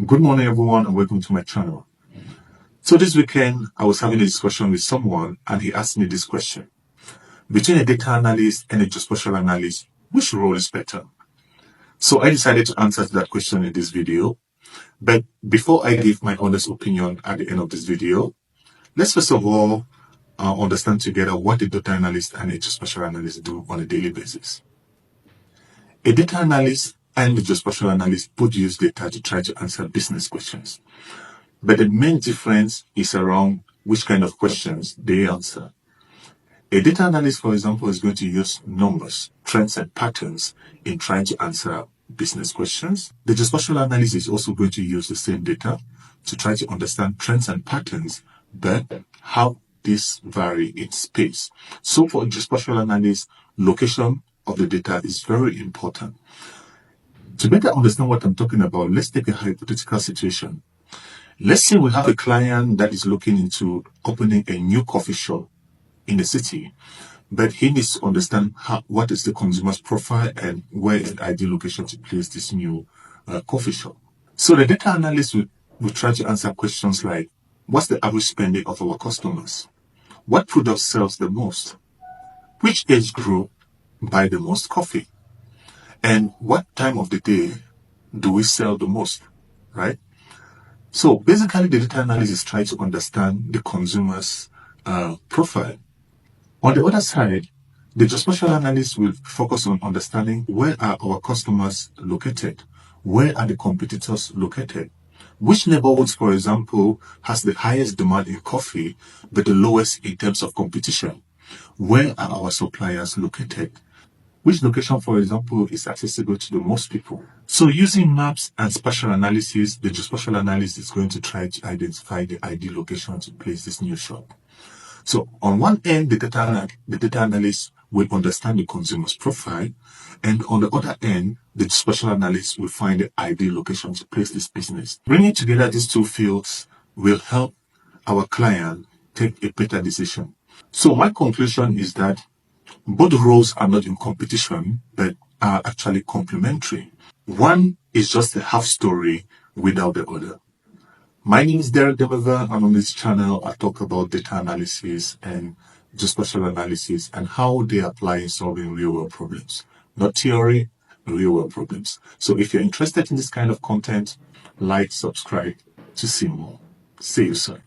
Good morning, everyone, and welcome to my channel. So this weekend, I was having a discussion with someone, and he asked me this question. Between a data analyst and a geospatial analyst, which role is better? So I decided to answer that question in this video. But before I give my honest opinion at the end of this video, let's first of all understand together what a data analyst and a geospatial analyst do on a daily basis. A data analyst and a geospatial analyst both use data to try to answer business questions. But the main difference is around which kind of questions they answer. A data analyst, for example, is going to use numbers, trends, and patterns in trying to answer business questions. The geospatial analyst is also going to use the same data to try to understand trends and patterns, but how these vary in space. So for a geospatial analyst, location of the data is very important. To better understand what I'm talking about, let's take a hypothetical situation. Let's say we have a client that is looking into opening a new coffee shop in the city, but he needs to understand what is the consumer's profile and where is the ideal location to place this new coffee shop. So the data analyst will try to answer questions like, what's the average spending of our customers? What product sells the most? Which age group buy the most coffee? And what time of the day do we sell the most, right? So basically, the data analyst tries to understand the consumer's profile. On the other side, the geospatial analyst will focus on understanding where are our customers located, where are the competitors located, which neighborhoods, for example, has the highest demand in coffee but the lowest in terms of competition, where are our suppliers located, which location, for example, is accessible to the most people. So using maps and spatial analysis, the geospatial analyst is going to try to identify the ideal location to place this new shop. So on one end, the data analyst will understand the consumer's profile, and on the other end, the geospatial analyst will find the ideal location to place this business. Bringing together these two fields will help our client take a better decision. So my conclusion is that both roles are not in competition, but are actually complementary. One is just a half story without the other. My name is Derek Debever, and on this channel, I talk about data analysis and geospatial analysis and how they apply in solving real-world problems. Not theory, real-world problems. So if you're interested in this kind of content, like, subscribe to see more. See you soon.